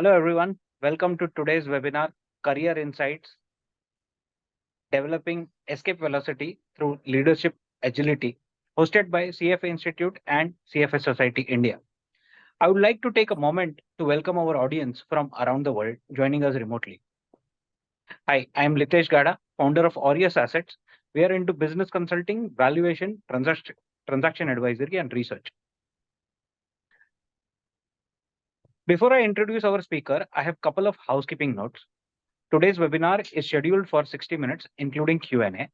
Hello, everyone. Welcome to today's webinar, Career Insights Developing Escape Velocity through Leadership Agility, hosted by CFA Institute and CFA Society India. I would like to take a moment to welcome our audience from around the world joining us remotely. Hi, I am Litesh Gada, founder of Aureus Assets. We are into business consulting, valuation, transaction advisory, and research. Before I introduce our speaker, I have a couple of housekeeping notes. Today's webinar is scheduled for 60 minutes, including Q&A,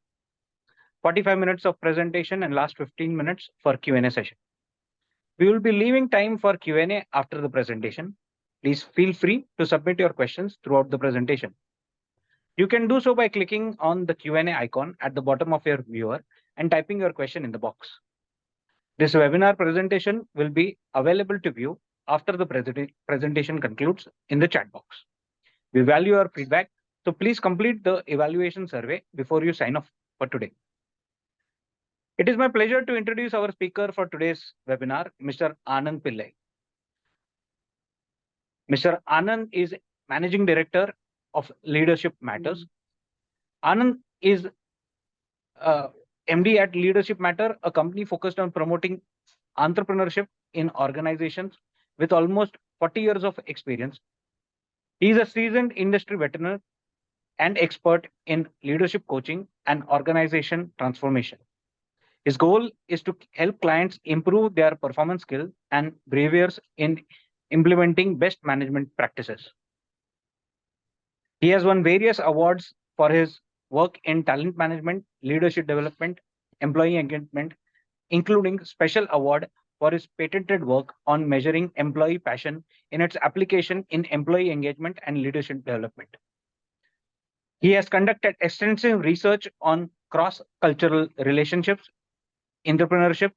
45 minutes of presentation, and last 15 minutes for Q&A session. We will be leaving time for Q&A after the presentation. Please feel free to submit your questions throughout the presentation. You can do so by clicking on the Q&A icon at the bottom of your viewer and typing your question in the box. This webinar presentation will be available to view after the presentation concludes in the chat box. We value your feedback, so please complete the evaluation survey before you sign off for today. It is my pleasure to introduce our speaker for today's webinar, Mr. Anand Pillai. Mr. Anand is Managing Director of Leadership Matters. Anand is MD at Leadership Matter, a company focused on promoting entrepreneurship in organizations with almost 40 years of experience. He is a seasoned industry veteran and expert in leadership coaching and organization transformation. His goal is to help clients improve their performance skills and behaviors in implementing best management practices. He has won various awards for his work in talent management, leadership development, employee engagement, including special award for his patented work on measuring employee passion in its application in employee engagement and leadership development. He has conducted extensive research on cross-cultural relationships, entrepreneurship,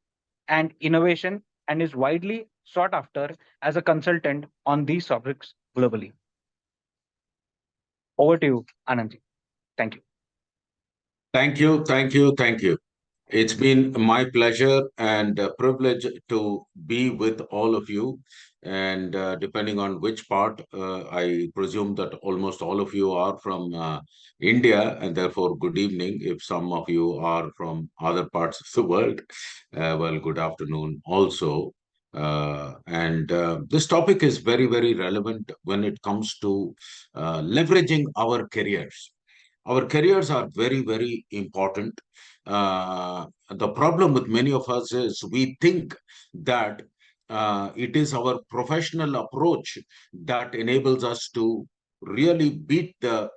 and innovation, and is widely sought after as a consultant on these topics globally. Over to you, Anand. Thank you. Thank you. It's been my pleasure and privilege to be with all of you. And depending on which part, I presume that almost all of you are from India, and therefore, good evening. If some of you are from other parts of the world, well, good afternoon also. This topic is very, very relevant when it comes to leveraging our careers. Our careers are very, very important. The problem with many of us is we think that it is our professional approach that enables us to really beat the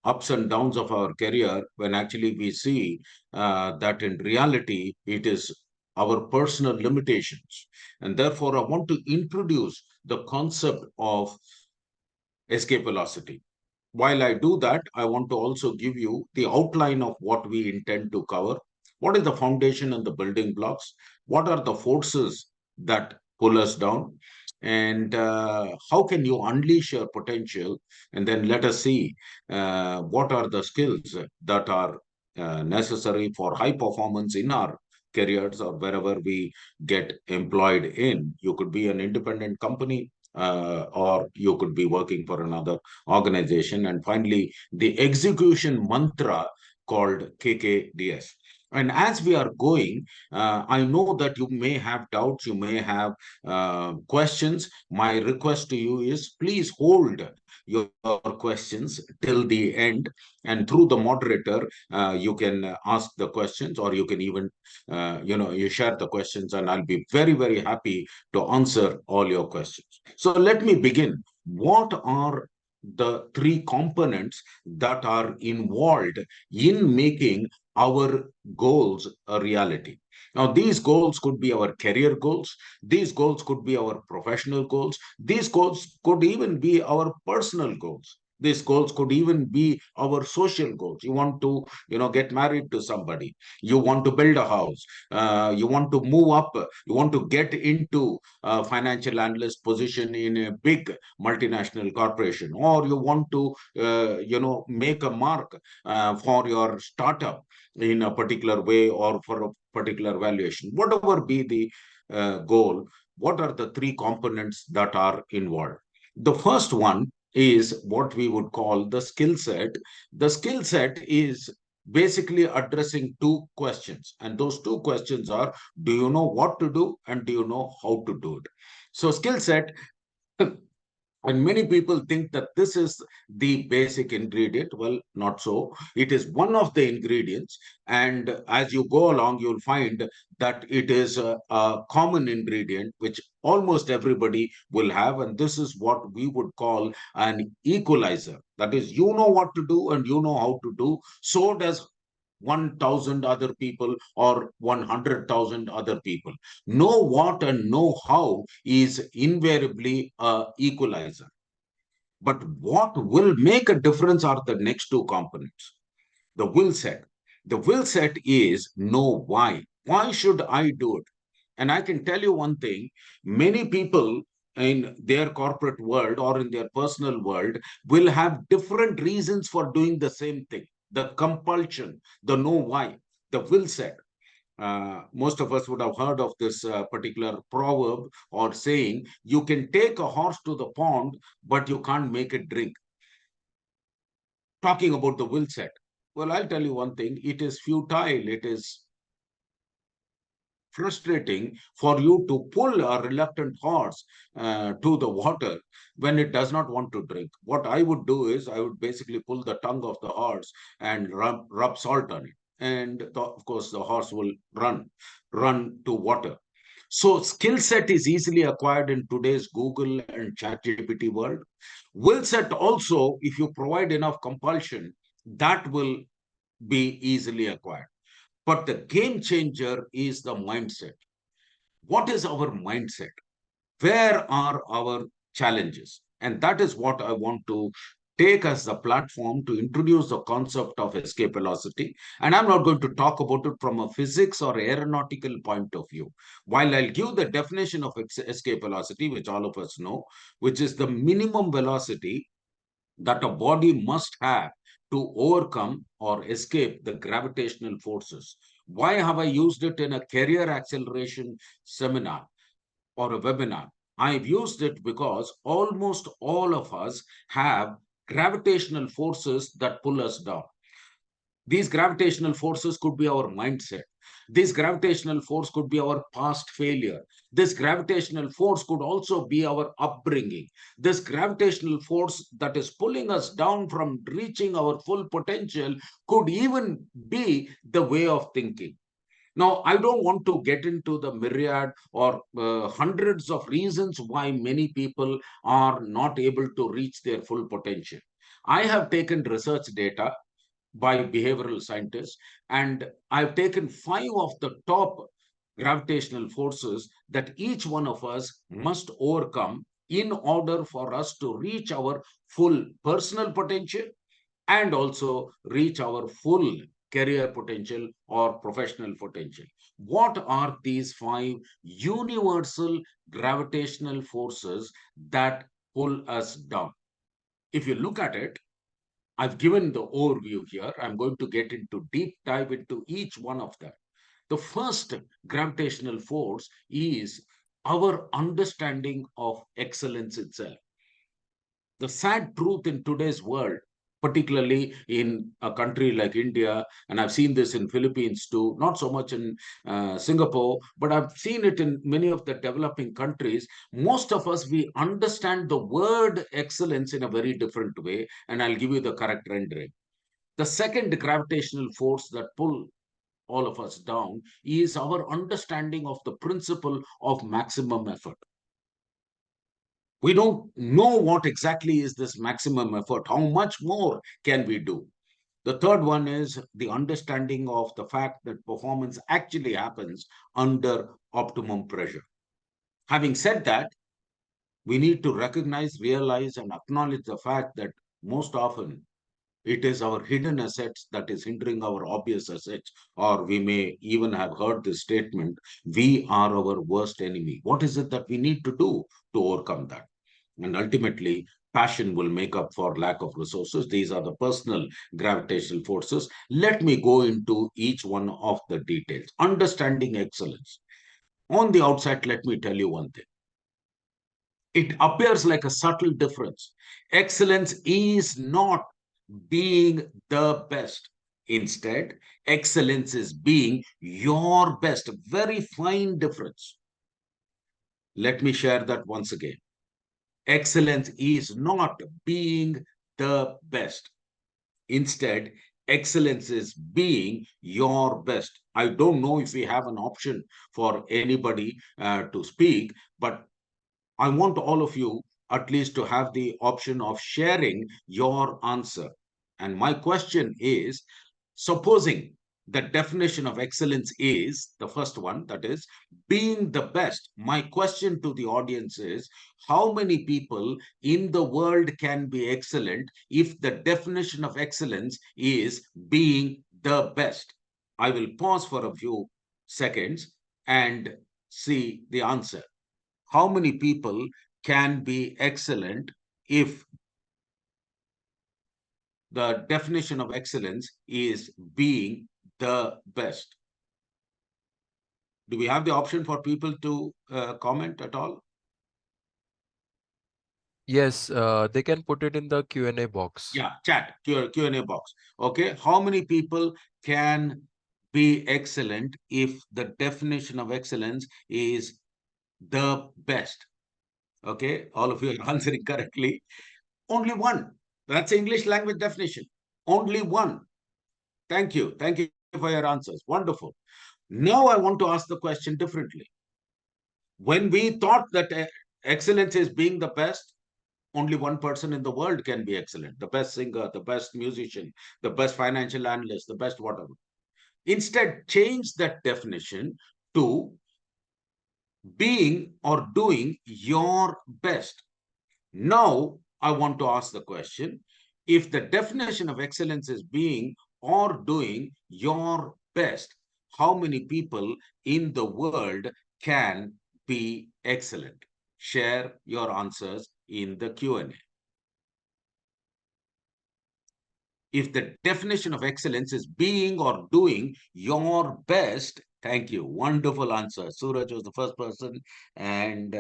ups and downs of our career, when actually we see that in reality it is our personal limitations. And therefore, I want to introduce the concept of escape velocity. While I do that, I want to also give you the outline of what we intend to cover. What is the foundation and the building blocks? What are the forces that pull us down? And how can you unleash your potential? And then let us see what are the skills that are necessary for high performance in our careers or wherever we get employed in. You could be an independent company, or you could be working for another organization. And finally, the execution mantra called KKDS. And as we are going, I know that you may have doubts, you may have questions. My request to you is please hold your questions till the end, and through the moderator, you can ask the questions, or you can even, you share the questions, and I'll be very, very happy to answer all your questions. So let me begin. What are the three components that are involved in making our goals a reality? Now, these goals could be our career goals. These goals could be our professional goals. These goals could even be our personal goals. These goals could even be our social goals. You want to, get married to somebody. You want to build a house. You want to move up. You want to get into a financial analyst position in a big multinational corporation, or you want to, make a mark for your startup in a particular way or for a particular valuation. Whatever be the goal, what are the three components that are involved? The first one is what we would call the skill set. The skill set is basically addressing two questions, and those two questions are, do you know what to do and do you know how to do it? So skill set, and many people think that this is the basic ingredient. Well, not so. It is one of the ingredients. And as you go along, you'll find that it is a common ingredient which almost everybody will have. And this is what we would call an equalizer. That is, you know what to do and you know how to do. So does 1,000 other people or 100,000 other people. Know what and know how is invariably a equalizer. But what will make a difference are the next two components. The will set. The will set is know why. Why should I do it? And I can tell you one thing, many people in their corporate world or in their personal world will have different reasons for doing the same thing. The compulsion, the know why, the will set. Most of us would have heard of this particular proverb or saying, you can take a horse to the pond, but you can't make it drink. Talking about the will set. Well, I'll tell you one thing, it is futile, it is frustrating for you to pull a reluctant horse to the water when it does not want to drink. What I would do is I would basically pull the tongue of the horse and rub salt on it. And of course, the horse will run to water. So skill set is easily acquired in today's Google and ChatGPT world. Will set also, if you provide enough compulsion, that will be easily acquired. But the game changer is the mindset. What is our mindset? Where are our challenges? And that is what I want to take as the platform to introduce the concept of escape velocity. And I'm not going to talk about it from a physics or aeronautical point of view. While I'll give the definition of escape velocity, which all of us know, which is the minimum velocity that a body must have to overcome or escape the gravitational forces. Why have I used it in a career acceleration seminar or a webinar? I've used it because almost all of us have gravitational forces that pull us down. These gravitational forces could be our mindset. This gravitational force could be our past failure. This gravitational force could also be our upbringing. This gravitational force that is pulling us down from reaching our full potential could even be the way of thinking. Now, I don't want to get into the myriad or hundreds of reasons why many people are not able to reach their full potential. I have taken research data by behavioral scientists, and I've taken five of the top gravitational forces that each one of us must overcome in order for us to reach our full personal potential and also reach our full career potential or professional potential. What are these five universal gravitational forces that pull us down? If you look at it, I've given the overview here. I'm going to get into deep dive into each one of them. The first gravitational force is our understanding of excellence itself. The sad truth in today's world, particularly in a country like India, and I've seen this in Philippines too, not so much in Singapore, but I've seen it in many of the developing countries. Most of us, we understand the word excellence in a very different way, and I'll give you the correct rendering. The second gravitational force that pull all of us down is our understanding of the principle of maximum effort. We don't know what exactly is this maximum effort. How much more can we do? The third one is the understanding of the fact that performance actually happens under optimum pressure. Having said that, we need to recognize, realize, and acknowledge the fact that most often it is our hidden assets that is hindering our obvious assets, or we may even have heard this statement, we are our worst enemy. What is it that we need to do to overcome that? And ultimately, passion will make up for lack of resources. These are the personal gravitational forces. Let me go into each one of the details. Understanding excellence. On the outset, let me tell you one thing. It appears like a subtle difference. Excellence is not being the best. Instead, excellence is being your best. Very fine difference. Let me share that once again. Excellence is not being the best. Instead, excellence is being your best. I don't know if we have an option for anybody to speak, but I want all of you at least to have the option of sharing your answer. And my question is, supposing the definition of excellence is the first one, that is being the best. My question to the audience is, how many people in the world can be excellent if the definition of excellence is being the best? I will pause for a few seconds and see the answer. How many people can be excellent if the definition of excellence is being the best? Do we have the option for people to comment at all? Yes, they can put it in the Q&A box. Yeah, chat, Q&A box. Okay, how many people can be excellent if the definition of excellence is the best? Okay, all of you are answering correctly. Only one. That's English language definition. Only one. Thank you. Thank you for your answers. Wonderful. Now I want to ask the question differently. When we thought that excellence is being the best, only one person in the world can be excellent. The best singer, the best musician, the best financial analyst, the best whatever. Instead, change that definition to being or doing your best. Now, I want to ask the question, if the definition of excellence is being or doing your best, how many people in the world can be excellent? Share your answers in the Q&A. If the definition of excellence is being or doing your best, thank you. Wonderful answer. Suraj was the first person, and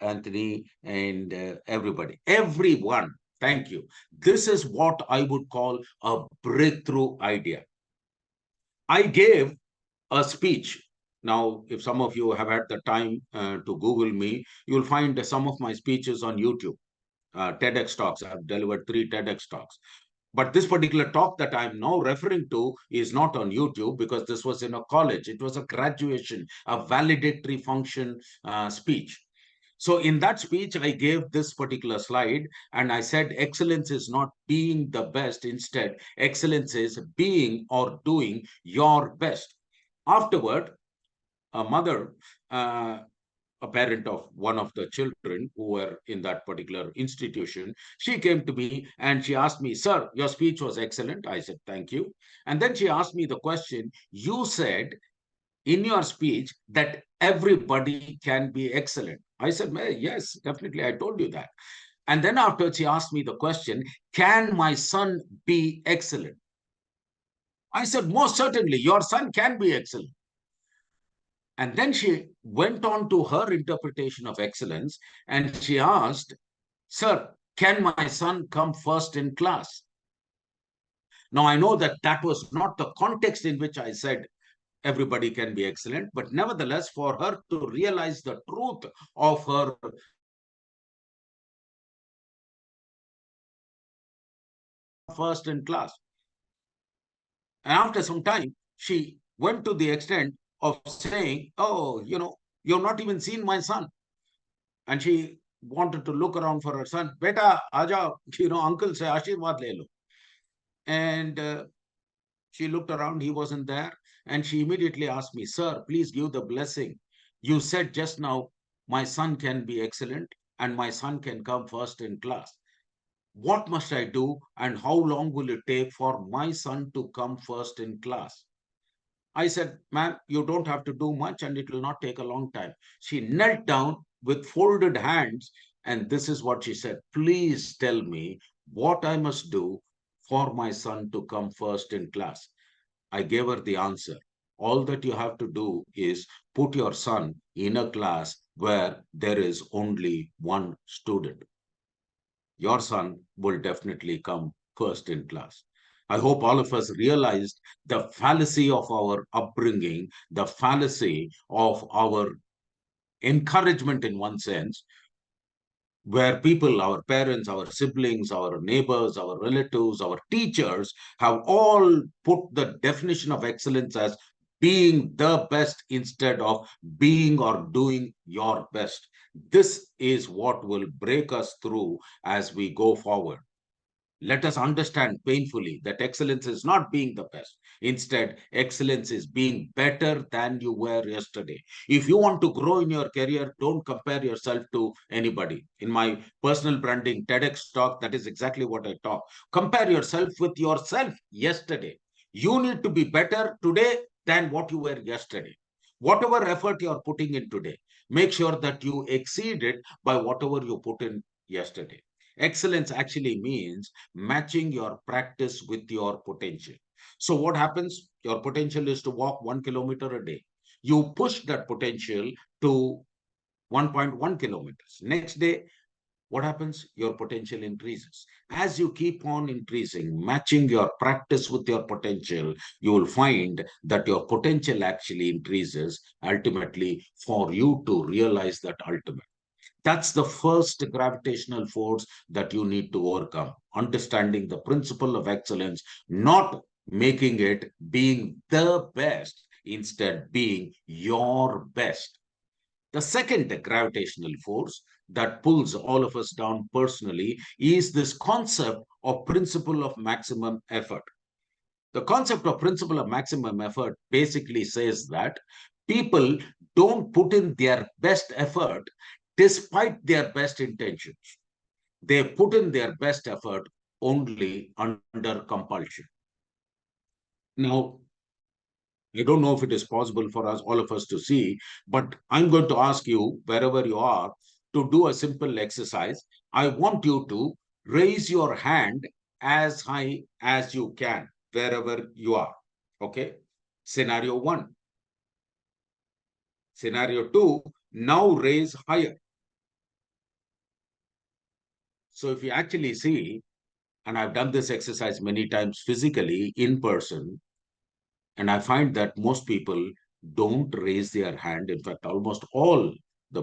Anthony, and everybody. Everyone, thank you. This is what I would call a breakthrough idea. I gave a speech. Now, if some of you have had the time to Google me, you'll find some of my speeches on YouTube. TEDx talks. I've delivered 3 TEDx talks. But this particular talk that I'm now referring to is not on YouTube because this was in a college. It was a graduation, a validatory function speech. So in that speech, I gave this particular slide and I said, excellence is not being the best. Instead, excellence is being or doing your best. Afterward, a mother, a parent of one of the children who were in that particular institution, she came to me and she asked me, "Sir, your speech was excellent." I said, "Thank you." And then she asked me the question, "You said in your speech that everybody can be excellent." I said, "Yes, definitely. I told you that." And then after she asked me the question, "Can my son be excellent?" I said, "Most certainly, your son can be excellent." And then she went on to her interpretation of excellence and she asked, "Sir, can my son come first in class?" Now, I know that that was not the context in which I said everybody can be excellent, but nevertheless, for her to realize the truth of her first in class. And after some time, she went to the extent of saying, "Oh, you've not even seen my son." And she wanted to look around for her son. "Beta, aja, uncle se ashirwad le lo." And she looked around, he wasn't there. And she immediately asked me, "Sir, please give the blessing. You said just now, my son can be excellent and my son can come first in class. What must I do and how long will it take for my son to come first in class?" I said, "Ma'am, you don't have to do much and it will not take a long time." She knelt down with folded hands and this is what she said, "Please tell me what I must do for my son to come first in class." I gave her the answer. All that you have to do is put your son in a class where there is only one student. Your son will definitely come first in class. I hope all of us realized the fallacy of our upbringing, the fallacy of our encouragement in one sense, where people, our parents, our siblings, our neighbors, our relatives, our teachers have all put the definition of excellence as being the best instead of being or doing your best. This is what will break us through as we go forward. Let us understand painfully that excellence is not being the best. Instead, excellence is being better than you were yesterday. If you want to grow in your career, don't compare yourself to anybody. In my personal branding TEDx talk, that is exactly what I talk. Compare yourself with yourself yesterday. You need to be better today than what you were yesterday. Whatever effort you are putting in today, make sure that you exceed it by whatever you put in yesterday. Excellence actually means matching your practice with your potential. So, what happens? Your potential is to walk 1 kilometer a day. You push that potential to 1.1 kilometers. Next day, what happens? Your potential increases. As you keep on increasing, matching your practice with your potential, you will find that your potential actually increases ultimately for you to realize that ultimate. That's the first gravitational force that you need to overcome. Understanding the principle of excellence, not making it being the best, instead being your best. The second gravitational force that pulls all of us down personally is this concept of principle of maximum effort. The concept of principle of maximum effort basically says that people don't put in their best effort despite their best intentions. They put in their best effort only under compulsion. Now, I don't know if it is possible for us, all of us to see, but I'm going to ask you, wherever you are, to do a simple exercise. I want you to raise your hand as high as you can, wherever you are. Okay? Scenario one. Scenario two, now raise higher. So if you actually see, and I've done this exercise many times physically in person, and I find that most people don't raise their hand. In fact, almost all the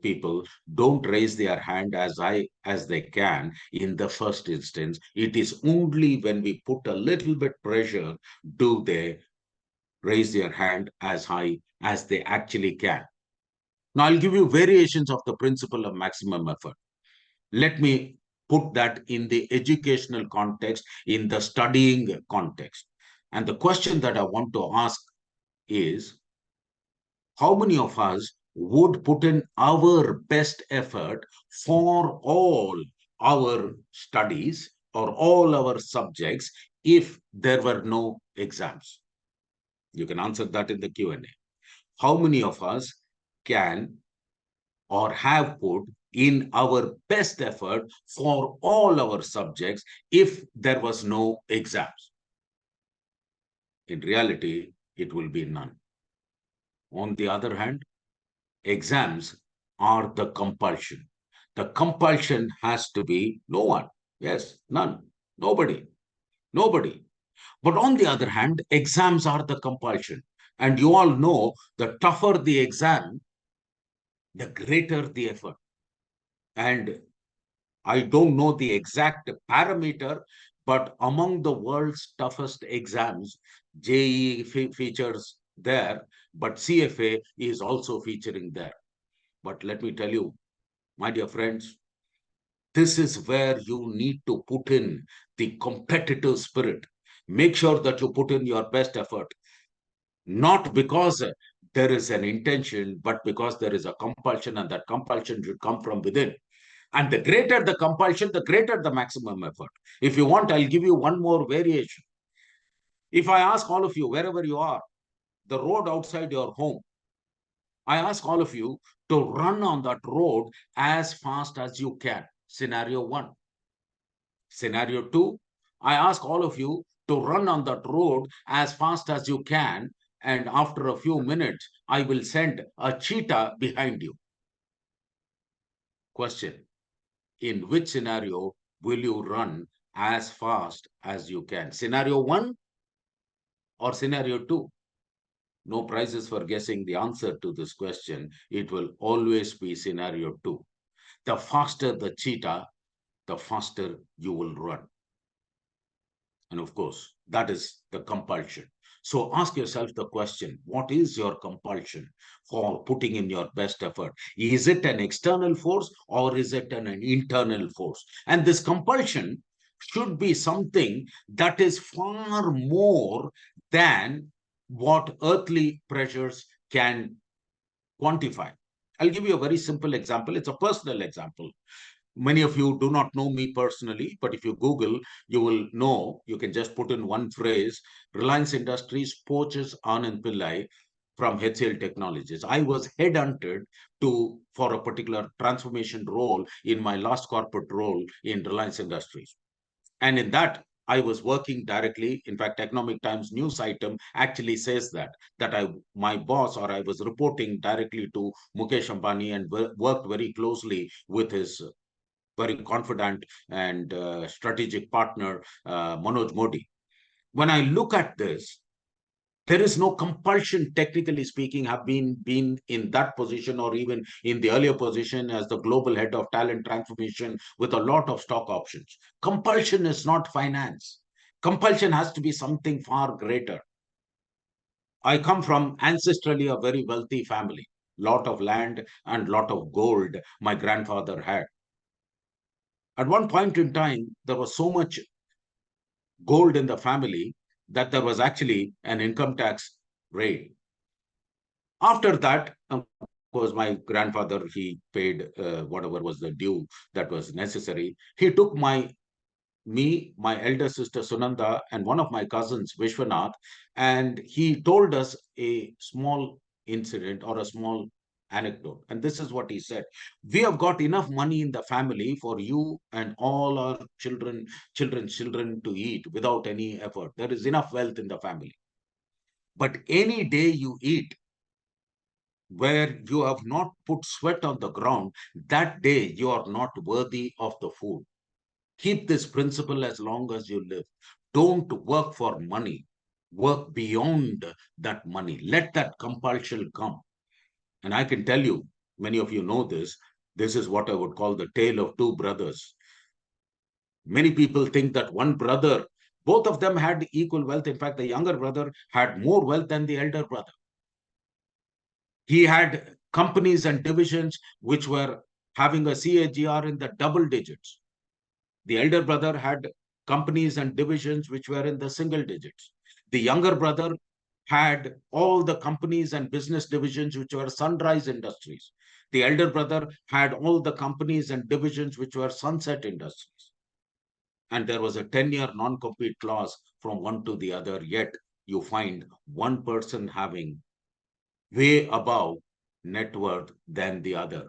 people don't raise their hand as high as they can in the first instance. It is only when we put a little bit pressure do they raise their hand as high as they actually can. Now, I'll give you variations of the principle of maximum effort. Let me put that in the educational context, in the studying context. And the question that I want to ask is, how many of us would put in our best effort for all our studies or all our subjects if there were no exams? You can answer that in the Q&A. How many of us can or have put in our best effort for all our subjects if there was no exams? In reality, it will be none. On the other hand, exams are the compulsion. The compulsion has to be no one. Yes, none. Nobody. Nobody. But on the other hand, exams are the compulsion. And you all know the tougher the exam, the greater the effort. And I don't know the exact parameter, but among the world's toughest exams, JEE features there, but CFA is also featuring there. But let me tell you, my dear friends, this is where you need to put in the competitive spirit. Make sure that you put in your best effort, not because there is an intention, but because there is a compulsion, and that compulsion should come from within. And the greater the compulsion, the greater the maximum effort. If you want, I'll give you one more variation. If I ask all of you, wherever you are, the road outside your home, I ask all of you to run on that road as fast as you can. Scenario one. Scenario two, I ask all of you to run on that road as fast as you can. And after a few minutes, I will send a cheetah behind you. Question: in which scenario will you run as fast as you can? Scenario 1 or scenario 2? No prizes for guessing the answer to this question. It will always be scenario 2. The faster the cheetah, the faster you will run. And of course, that is the compulsion. So ask yourself the question: what is your compulsion for putting in your best effort? Is it an external force or is it an internal force? And this compulsion should be something that is far more than what earthly pressures can quantify. I'll give you a very simple example. It's a personal example. Many of you do not know me personally, but if you Google, you will know. You can just put in one phrase: Reliance Industries poaches Anand Pillai from HCL Technologies. I was headhunted for a particular transformation role in my last corporate role in Reliance Industries. And in that, I was working directly. In fact, Economic Times news item actually says that my boss, or I was reporting directly to Mukesh Ambani and worked very closely with his very confident and strategic partner, Manoj Modi. When I look at this, there is no compulsion, technically speaking, have been in that position or even in the earlier position as the global head of talent transformation with a lot of stock options. Compulsion is not finance. Compulsion has to be something far greater. I come from ancestrally a very wealthy family. Lot of land and lot of gold my grandfather had. At one point in time, there was so much gold in the family that there was actually an income tax raid. After that, of course, my grandfather, he paid whatever was the due that was necessary. He took me, my elder sister Sunanda, and one of my cousins, Vishwanath, and he told us a small incident or a small anecdote. And this is what he said: we have got enough money in the family for you and all our children's children to eat without any effort. There is enough wealth in the family. But any day you eat where you have not put sweat on the ground, that day you are not worthy of the food. Keep this principle as long as you live. Don't work for money. Work beyond that money. Let that compulsion come. And I can tell you, many of you know this. This is what I would call the tale of two brothers. Many people think that one brother, both of them had equal wealth. In fact, the younger brother had more wealth than the elder brother. He had companies and divisions which were having a CAGR in the double digits. The elder brother had companies and divisions which were in the single digits. The younger brother had all the companies and business divisions which were sunrise industries. The elder brother had all the companies and divisions which were sunset industries. And there was a 10-year non-compete clause from one to the other, yet you find one person having way above net worth than the other.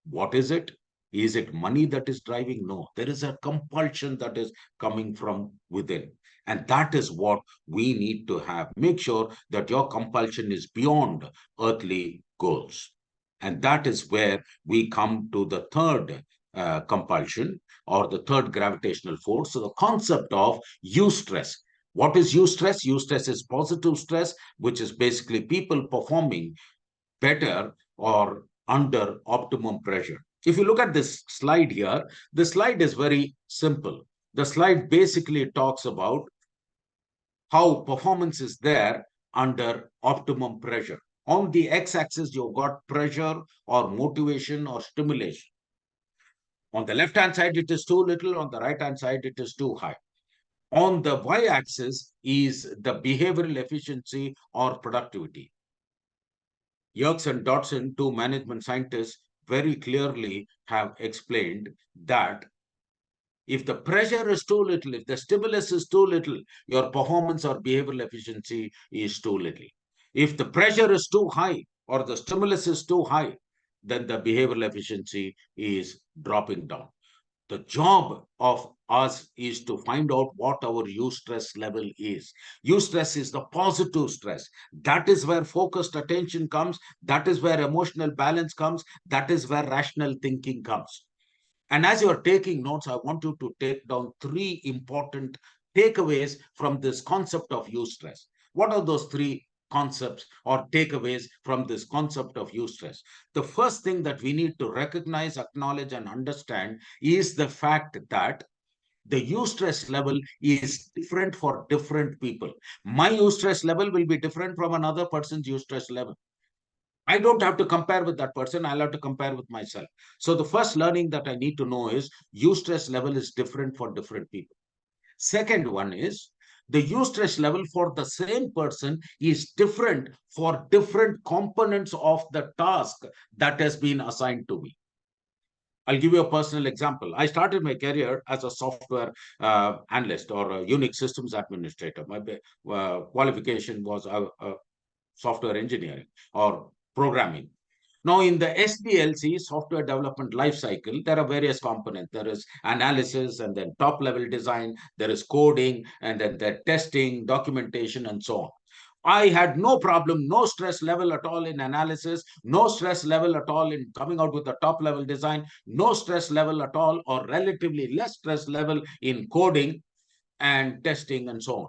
What is it? Is it money that is driving? No, there is a compulsion that is coming from within. And that is what we need to have. Make sure that your compulsion is beyond earthly goals. And that is where we come to the third compulsion, or the third gravitational force. So the concept of eustress. What is eustress? Eustress is positive stress, which is basically people performing better or under optimum pressure. If you look at this slide here, the slide is very simple. The slide basically talks about how performance is there under optimum pressure. On the x-axis, you've got pressure or motivation or stimulation. On the left-hand side, it is too little. On the right-hand side, it is too high. On the y-axis is the behavioral efficiency or productivity. Yerkes and Dodson, two management scientists, very clearly have explained that if the pressure is too little, if the stimulus is too little, your performance or behavioral efficiency is too little. If the pressure is too high or the stimulus is too high, then the behavioral efficiency is dropping down. The job of us is to find out what our eustress level is. Eustress is the positive stress. That is where focused attention comes. That is where emotional balance comes. That is where rational thinking comes. And as you're taking notes, I want you to take down three important takeaways from this concept of eustress. What are those three concepts or takeaways from this concept of eustress? The first thing that we need to recognize, acknowledge, and understand is the fact that the eustress level is different for different people. My eustress level will be different from another person's eustress level. I don't have to compare with that person. I'll have to compare with myself. So the first learning that I need to know is eustress level is different for different people. Second one is the eustress level for the same person is different for different components of the task that has been assigned to me. I'll give you a personal example. I started my career as a software analyst or a Unix systems administrator. My qualification was software engineering or programming. Now, in the SDLC, software development lifecycle, there are various components. There is analysis and then top level design, there is coding, and then the testing, documentation, and so on. I had no problem, no stress level at all in analysis, no stress level at all in coming out with a top level design, no stress level at all, or relatively less stress level in coding and testing and so on.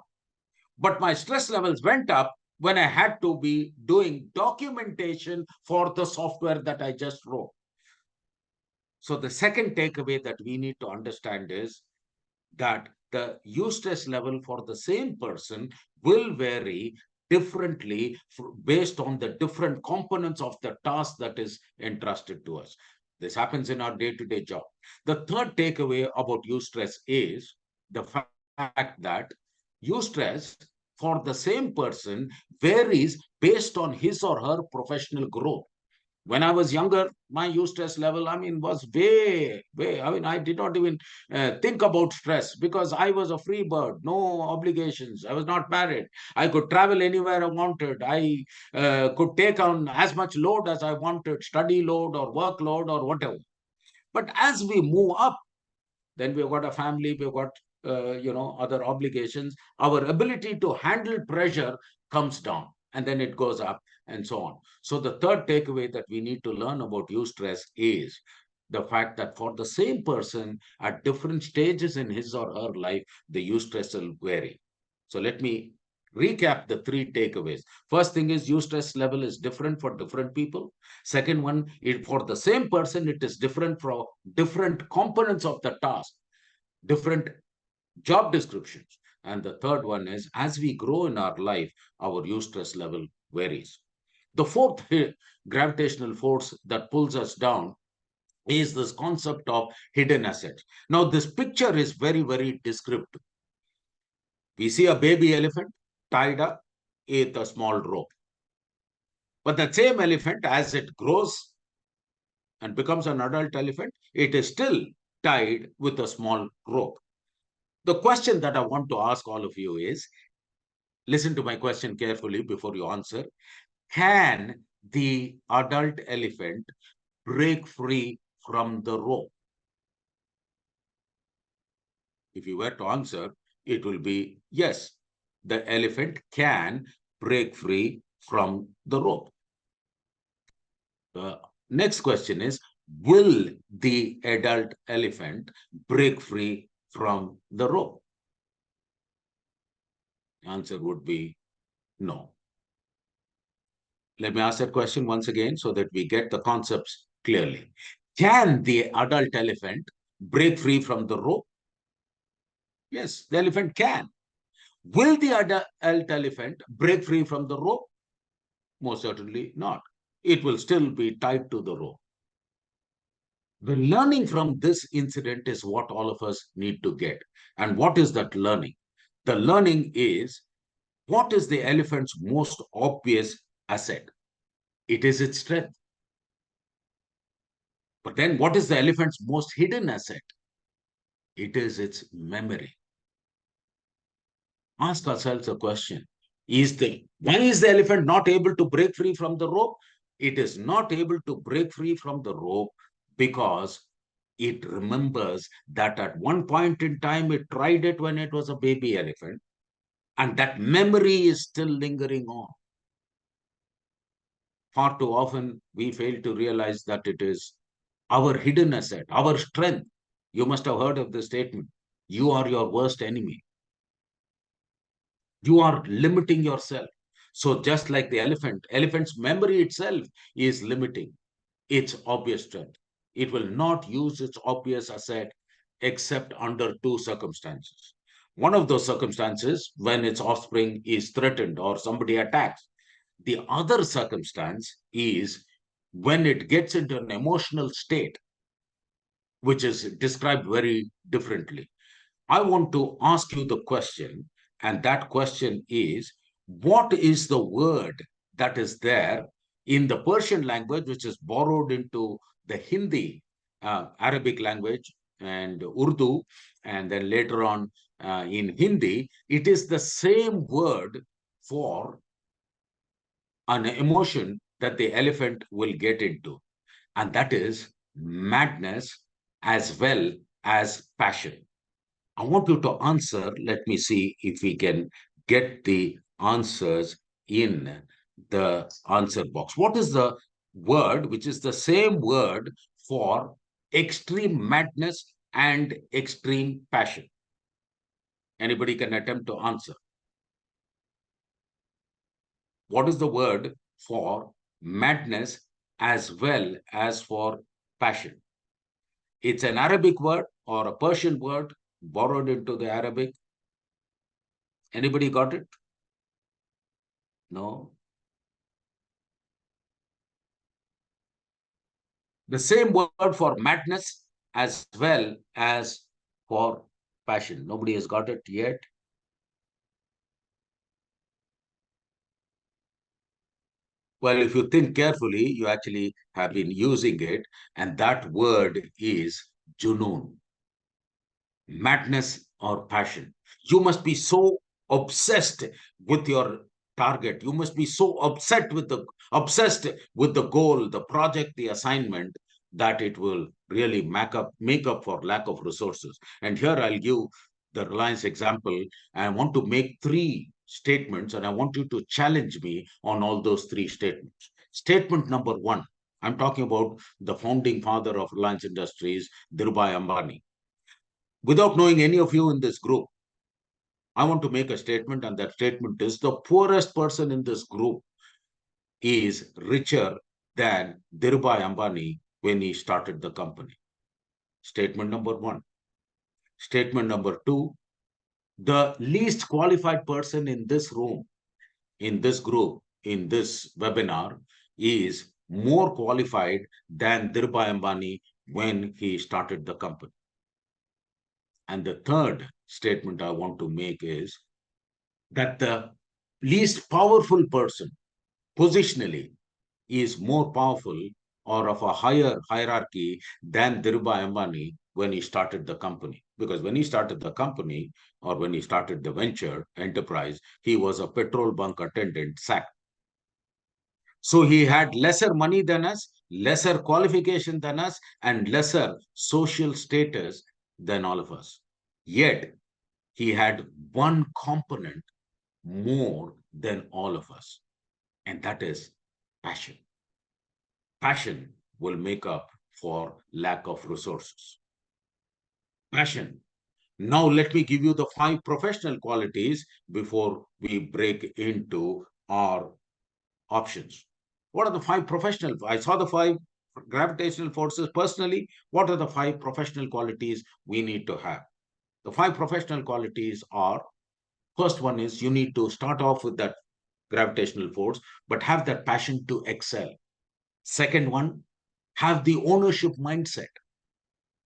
But my stress levels went up when I had to be doing documentation for the software that I just wrote. So the second takeaway that we need to understand is that the eustress level for the same person will vary differently based on the different components of the task that is entrusted to us. This happens in our day-to-day job. The third takeaway about eustress is the fact that eustress for the same person varies based on his or her professional growth. When I was younger, my eustress level, was way. I did not even think about stress because I was a free bird, no obligations. I was not married. I could travel anywhere I wanted. I could take on as much load as I wanted, study load or workload or whatever. But as we move up, then we've got a family, we've got other obligations. Our ability to handle pressure comes down and then it goes up and so on. So the third takeaway that we need to learn about eustress is the fact that for the same person at different stages in his or her life, the eustress will vary. So let me recap the three takeaways. First thing is eustress level is different for different people. Second one, for the same person, it is different for different components of the task, different job descriptions. And the third one is as we grow in our life, our eustress level varies. The fourth gravitational force that pulls us down is this concept of hidden assets. Now, this picture is very, very descriptive. We see a baby elephant tied up with a small rope. But that same elephant, as it grows and becomes an adult elephant, it is still tied with a small rope. The question that I want to ask all of you is, listen to my question carefully before you answer. Can the adult elephant break free from the rope? If you were to answer, it will be yes. The elephant can break free from the rope. The next question is, will the adult elephant break free from the rope? The answer would be no. Let me ask that question once again so that we get the concepts clearly. Can the adult elephant break free from the rope? Yes, the elephant can. Will the adult elephant break free from the rope? Most certainly not. It will still be tied to the rope. The learning from this incident is what all of us need to get. And what is that learning? The learning is, what is the elephant's most obvious asset? It is its strength. But then what is the elephant's most hidden asset? It is its memory. Ask ourselves a question. Why is the elephant not able to break free from the rope? It is not able to break free from the rope because It remembers that at one point in time it tried it when it was a baby elephant, and that memory is still lingering on. Far too often we fail to realize that it is our hidden asset, our strength. You must have heard of the statement, you are your worst enemy. You are limiting yourself. So just like the elephant's memory itself is limiting its obvious strength. It will not use its obvious asset except under two circumstances. One of those circumstances, when its offspring is threatened or somebody attacks. The other circumstance is when it gets into an emotional state, which is described very differently. I want to ask you the question, and that question is, what is the word that is there in the Persian language, which is borrowed into the Hindi, Arabic language, and Urdu, and then later on in Hindi? It is the same word for an emotion that the elephant will get into, and that is madness as well as passion. I want you to answer. Let me see if we can get the answers in the answer box. What is the word which is the same word for extreme madness and extreme passion? Anybody can attempt to answer. What is the word for madness as well as for passion? It's an Arabic word or a Persian word borrowed into the Arabic. Anybody got it? No. The same word for madness as well as for passion. Nobody has got it yet. Well, if you think carefully, you actually have been using it, and that word is junoon, madness or passion. You must be so obsessed with your target. You must be so obsessed with the goal, the project, the assignment, that it will really make up for lack of resources. And here I'll give the Reliance example. I want to make three statements, and I want you to challenge me on all those three statements. Statement number one, I'm talking about the founding father of Reliance Industries, Dhirubhai Ambani. Without knowing any of you in this group, I want to make a statement, and that statement is the poorest person in this group is richer than Dhirubhai Ambani when he started the company. Statement number one. Statement number two, the least qualified person in this room, in this group, in this webinar is more qualified than Dhirubhai Ambani when he started the company. And the third statement I want to make is that the least powerful person positionally is more powerful or of a higher hierarchy than Dhirubhai Ambani when he started the company. Because when he started the company or when he started the venture enterprise, he was a petrol bunk attendant sack. So he had lesser money than us, lesser qualification than us, and lesser social status than all of us. Yet he had one component more than all of us, and that is passion. Passion will make up for lack of resources. Passion. Now, let me give you the 5 professional qualities before we break into our options. What are the 5 professional? I saw the 5 gravitational forces personally. What are the 5 professional qualities we need to have? The 5 professional qualities are, first one is you need to start off with that gravitational force, but have that passion to excel. Second one, have the ownership mindset.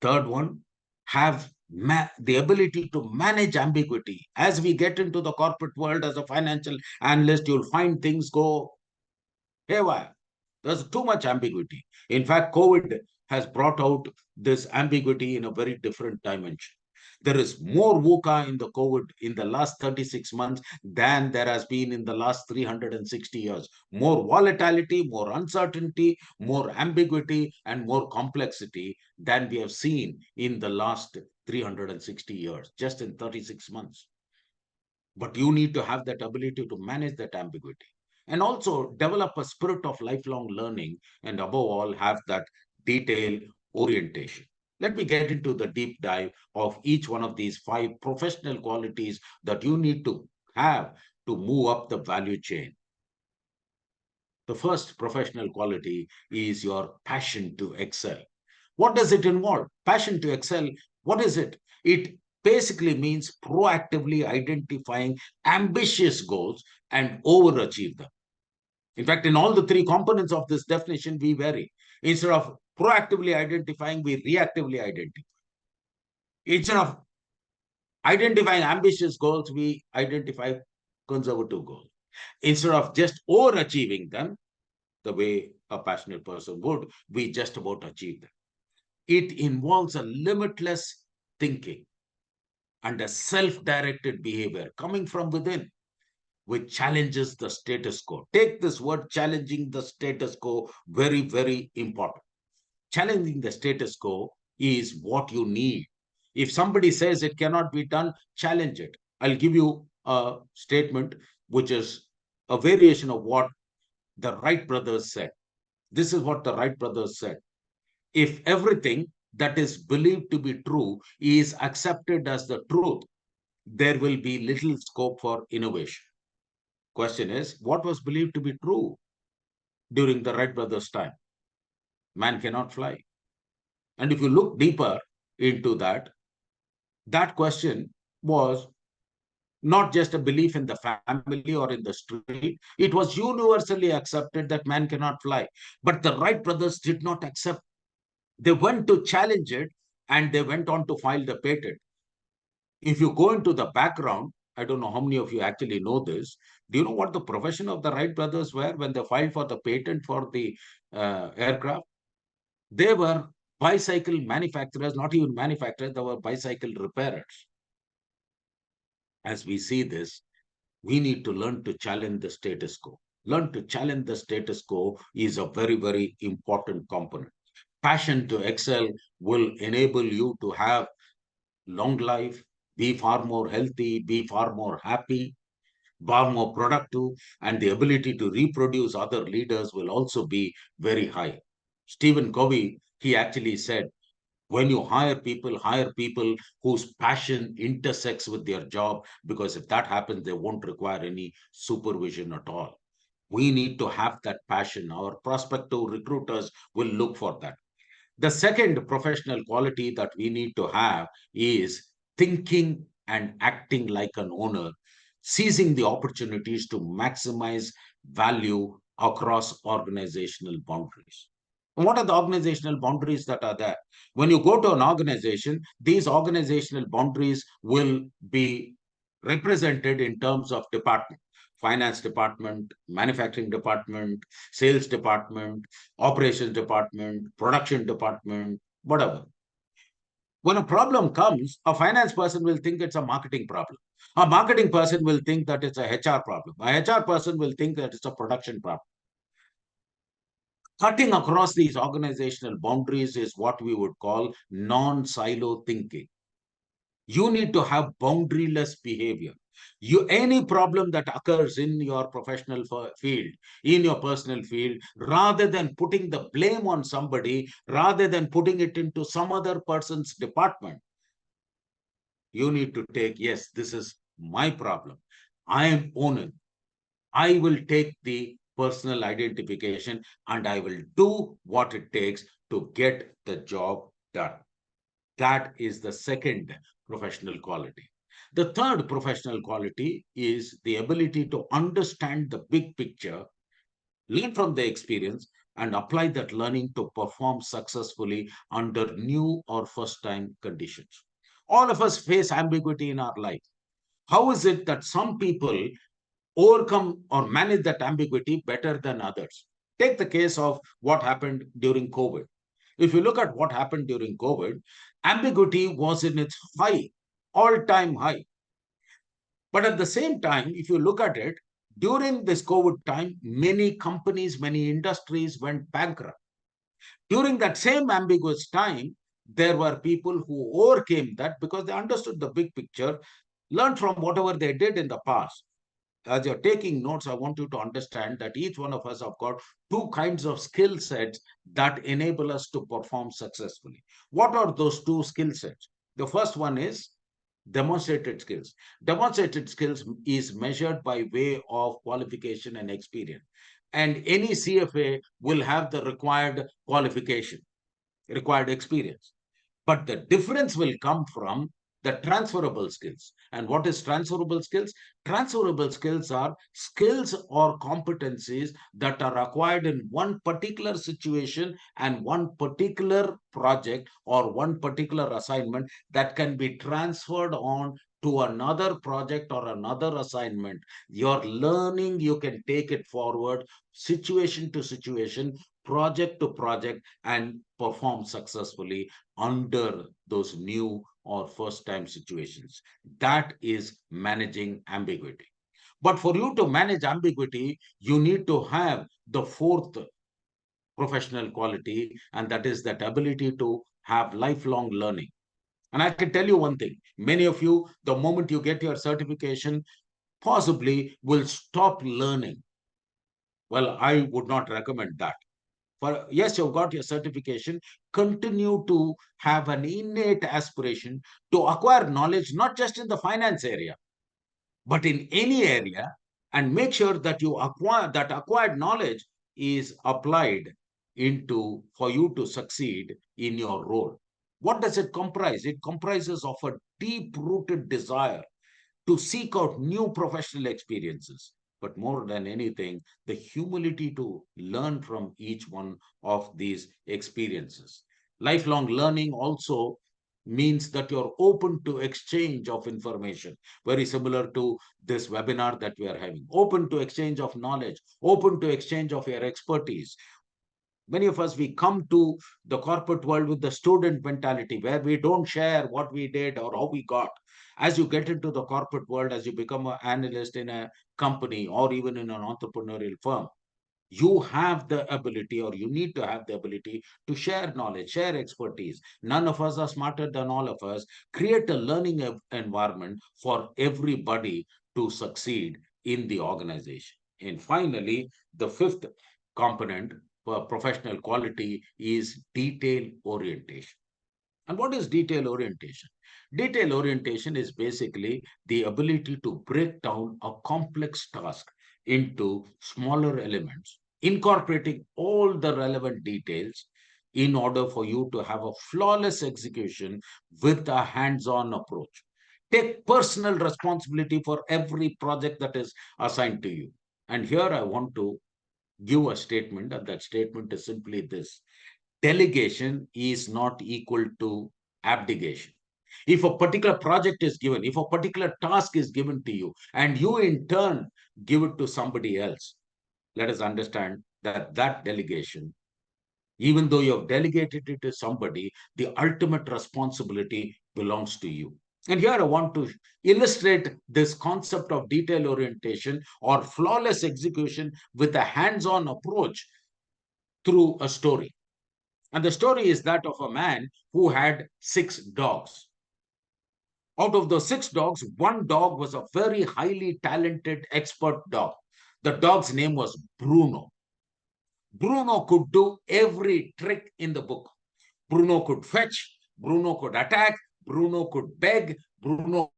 Third one, have the ability to manage ambiguity. As we get into the corporate world as a financial analyst, you'll find things go haywire. There's too much ambiguity. In fact, COVID has brought out this ambiguity in a very different dimension. There is more VUCA in the COVID in the last 36 months than there has been in the last 360 years. More volatility, more uncertainty, more ambiguity, and more complexity than we have seen in the last 360 years, just in 36 months. But you need to have that ability to manage that ambiguity and also develop a spirit of lifelong learning, and above all, have that detailed orientation. Let me get into the deep dive of each one of these 5 professional qualities that you need to have to move up the value chain. The first professional quality is your passion to excel. What does it involve? Passion to excel. What is it? It basically means proactively identifying ambitious goals and overachieve them. In fact, in all the 3 components of this definition, we vary. Instead of proactively identifying, we reactively identify. Instead of identifying ambitious goals, we identify conservative goals. Instead of just overachieving them, the way a passionate person would, we just about achieve them. It involves a limitless thinking and a self-directed behavior coming from within, which challenges the status quo. Take this word challenging the status quo, very, very important. Challenging the status quo is what you need. If somebody says it cannot be done, challenge it. I'll give you a statement which is a variation of what the Wright brothers said. This is what the Wright brothers said. If everything that is believed to be true is accepted as the truth, there will be little scope for innovation. Question is, what was believed to be true during the Wright brothers' time? Man cannot fly. And if you look deeper into that, that question was not just a belief in the family or in the street. It was universally accepted that man cannot fly. But the Wright brothers did not accept. They went to challenge it, and they went on to file the patent. If you go into the background, I don't know how many of you actually know this. Do you know what the profession of the Wright brothers were when they filed for the patent for the aircraft? They were bicycle manufacturers, not even manufacturers, they were bicycle repairers. As we see this, we need to learn to challenge the status quo. Learn to challenge the status quo is a very, very important component. Passion to excel will enable you to have long life, be far more healthy, be far more happy, far more productive, and the ability to reproduce other leaders will also be very high. Stephen Covey, he actually said, when you hire people whose passion intersects with their job, because if that happens, they won't require any supervision at all. We need to have that passion. Our prospective recruiters will look for that. The second professional quality that we need to have is thinking and acting like an owner, seizing the opportunities to maximize value across organizational boundaries. What are the organizational boundaries that are there? When you go to an organization, these organizational boundaries will be represented in terms of department: finance department, manufacturing department, sales department, operations department, production department, whatever. When a problem comes, a finance person will think it's a marketing problem. A marketing person will think that it's a HR problem. A HR person will think that it's a production problem. Cutting across these organizational boundaries is what we would call non-silo thinking. You need to have boundaryless behavior. Any problem that occurs in your professional field, in your personal field, rather than putting the blame on somebody, rather than putting it into some other person's department, you need to take, yes, this is my problem. I am owning. I will take the personal identification and I will do what it takes to get the job done. That is the second professional quality. The third professional quality is the ability to understand the big picture, learn from the experience, and apply that learning to perform successfully under new or first time conditions. All of us face ambiguity in our life. How is it that some people overcome or manage that ambiguity better than others? Take the case of what happened during COVID. If you look at what happened during COVID, ambiguity was in its high. all-time high. But at the same time, if you look at it, during this COVID time, many companies, many industries went bankrupt. During that same ambiguous time, there were people who overcame that because they understood the big picture, learned from whatever they did in the past. As you're taking notes, I want you to understand that each one of us have got two kinds of skill sets that enable us to perform successfully. What are those two skill sets? The first one is demonstrated skills. Demonstrated skills is measured by way of qualification and experience. And any CFA will have the required qualification, required experience. But the difference will come from the transferable skills. And what is transferable skills? Transferable skills are skills or competencies that are acquired in one particular situation and one particular project or one particular assignment that can be transferred on to another project or another assignment. Your learning, you can take it forward, situation to situation, project to project, and perform successfully under those new or first time situations. That is managing ambiguity. But for you to manage ambiguity, you need to have the fourth professional quality, and that is that ability to have lifelong learning. And I can tell you one thing, many of you, the moment you get your certification, possibly will stop learning. Well, I would not recommend that. For yes, you've got your certification, continue to have an innate aspiration to acquire knowledge, not just in the finance area, but in any area, and make sure that you acquire that acquired knowledge is applied into for you to succeed in your role. What does it comprise? It comprises of a deep rooted desire to seek out new professional experiences, but more than anything, the humility to learn from each one of these experiences. Lifelong learning also means that you're open to exchange of information, very similar to this webinar that we are having. Open to exchange of knowledge, open to exchange of your expertise. Many of us, we come to the corporate world with the student mentality where we don't share what we did or how we got. As you get into the corporate world, as you become an analyst in a company or even in an entrepreneurial firm, you have the ability, or you need to have the ability, to share knowledge, share expertise. None of us are smarter than all of us. Create a learning environment for everybody to succeed in the organization. And finally, the fifth component for professional quality is detail orientation. And what is detail orientation? Detail orientation is basically the ability to break down a complex task into smaller elements, incorporating all the relevant details in order for you to have a flawless execution with a hands-on approach. Take personal responsibility for every project that is assigned to you. And here I want to give a statement, and that statement is simply this: delegation is not equal to abdication. If a particular project is given, if a particular task is given to you, and you in turn give it to somebody else, let us understand that that delegation, even though you have delegated it to somebody, the ultimate responsibility belongs to you. And here I want to illustrate this concept of detail orientation or flawless execution with a hands-on approach through a story. And the story is that of a man who had 6 dogs. Out of those 6 dogs, one dog was a very highly talented expert dog. The dog's name was Bruno. Bruno could do every trick in the book. Bruno could fetch, Bruno could attack, Bruno could beg, Bruno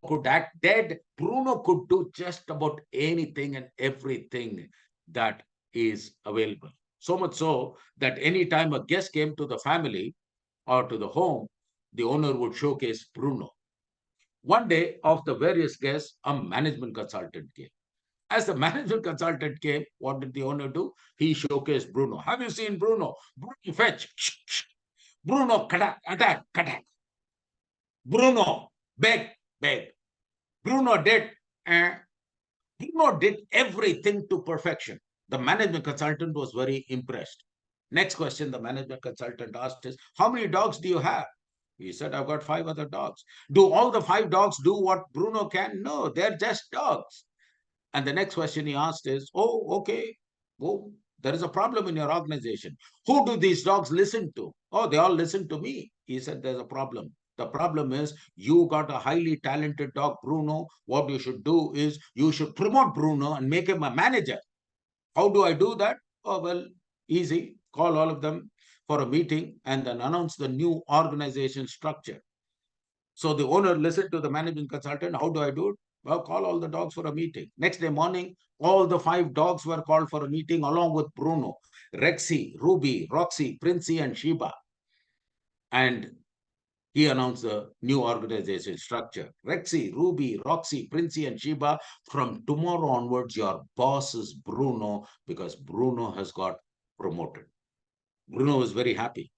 could act dead. Bruno could do just about anything and everything that is available. So much so that anytime a guest came to the family or to the home, the owner would showcase Bruno. One day, of the various guests, a management consultant came. As the management consultant came, what did the owner do? He showcased Bruno. Have you seen Bruno? Bruno fetch. Bruno attack, attack. Bruno beg, beg. Bruno did. Uh, Bruno did everything to perfection. The management consultant was very impressed. Next question the management consultant asked is, how many dogs do you have? He said, I've got 5 other dogs. Do all the 5 dogs do what Bruno can? No, they're just dogs. And the next question he asked is, oh, okay, oh, there is a problem in your organization. Who do these dogs listen to? Oh, they all listen to me. He said, there's a problem. The problem is you got a highly talented dog, Bruno. What you should do is you should promote Bruno and make him a manager. How do I do that? Oh, well, easy. Call all of them for a meeting and then announce the new organization structure. So the owner listened to the management consultant. How do I do it? Well, call all the dogs for a meeting. Next day morning, all the 5 dogs were called for a meeting along with Bruno, Rexy, Ruby, Roxy, Princey, and Sheba. And he announced the new organization structure. Rexy, Ruby, Roxy, Princey, and Sheba. From tomorrow onwards, your boss is Bruno because Bruno has got promoted. Bruno was very happy.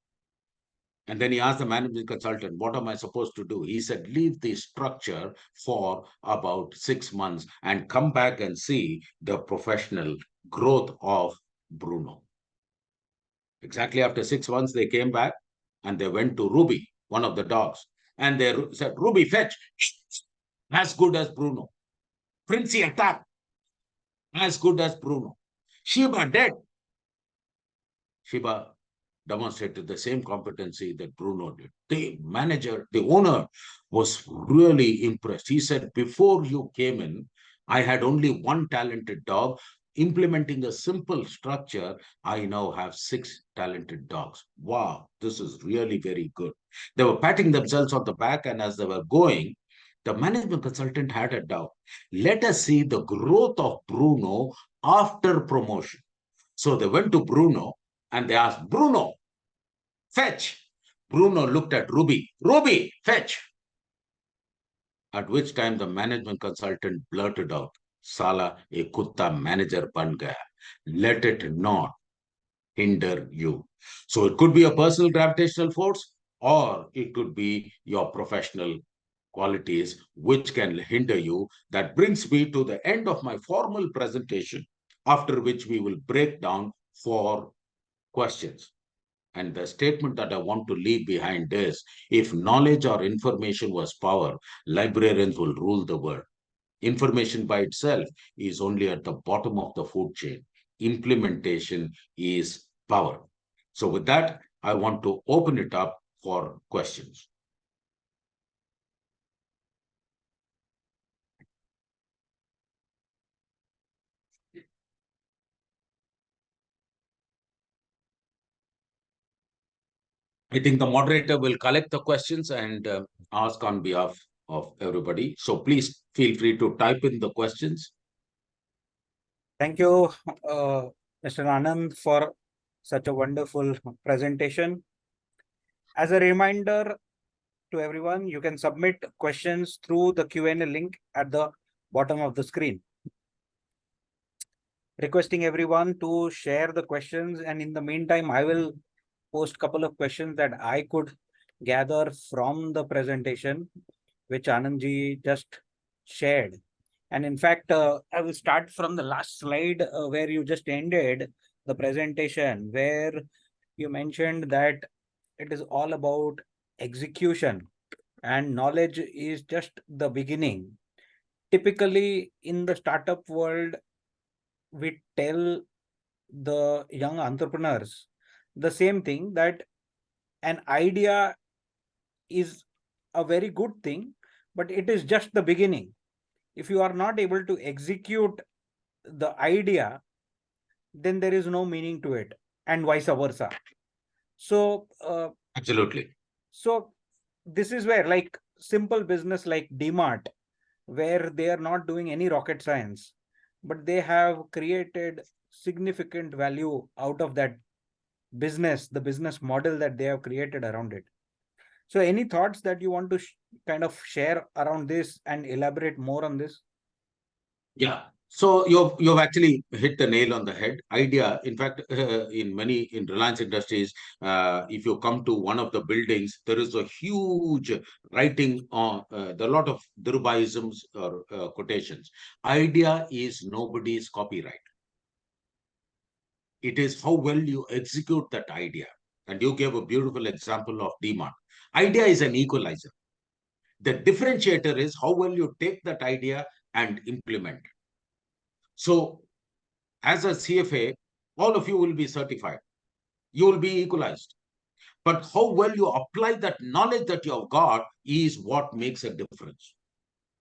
And then he asked the management consultant, what am I supposed to do? He said, leave the structure for about 6 months and come back and see the professional growth of Bruno. Exactly after 6 months, they came back and they went to Ruby, one of the dogs. And they said, Ruby, fetch. As good as Bruno. Princey, attack. As good as Bruno. Sheba, dead. Sheba demonstrated the same competency that Bruno did. The manager, the owner was really impressed. He said, before you came in, I had only one talented dog. Implementing a simple structure, I now have 6 talented dogs. Wow, this is really very good. They were patting themselves on the back, and as they were going, the management consultant had a doubt. Let us see the growth of Bruno after promotion. So they went to Bruno and they asked, Bruno, fetch. Bruno looked at Ruby. Ruby, fetch. At which time the management consultant blurted out, Sala, a kutta manager ban gaya. Let it not hinder you. So it could be a personal gravitational force or it could be your professional qualities which can hinder you. That brings me to the end of my formal presentation, after which we will break down for questions. And the statement that I want to leave behind is, if knowledge or information was power, librarians will rule the world. Information by itself is only at the bottom of the food chain. Implementation is power. So with that, I want to open it up for questions. I think the moderator will collect the questions and ask on behalf of everybody. So please feel free to type in the questions. Thank you, Mr. Anand, for such a wonderful presentation. As a reminder to everyone, you can submit questions through the Q&A link at the bottom of the screen. Requesting everyone to share the questions, and in the meantime, I will post a couple of questions that I could gather from the presentation, which Anandji just shared. And in fact, I will start from the last slide where you just ended the presentation, where you mentioned that it is all about execution and knowledge is just the beginning. Typically, in the startup world, we tell the young entrepreneurs the same thing, that an idea is a very good thing, but it is just the beginning. If you are not able to execute the idea, then there is no meaning to it, and vice versa. So Absolutely. so this is where, like, simple business like DMart, where they are not doing any rocket science, but they have created significant value out of that business, the business model that they have created around it. So any thoughts that you want to kind of share around this and elaborate more on this? Yeah. So you've actually hit the nail on the head. Idea, in fact, in Reliance Industries, if you come to one of the buildings, there is a huge writing on there are a lot of Dhruvaisms or quotations. Idea is nobody's copyright. It is how well you execute that idea. And you gave a beautiful example of demand. Idea is an equalizer. The differentiator is how well you take that idea and implement. So, as a CFA, all of you will be certified. You will be equalized. But how well you apply that knowledge that you have got is what makes a difference.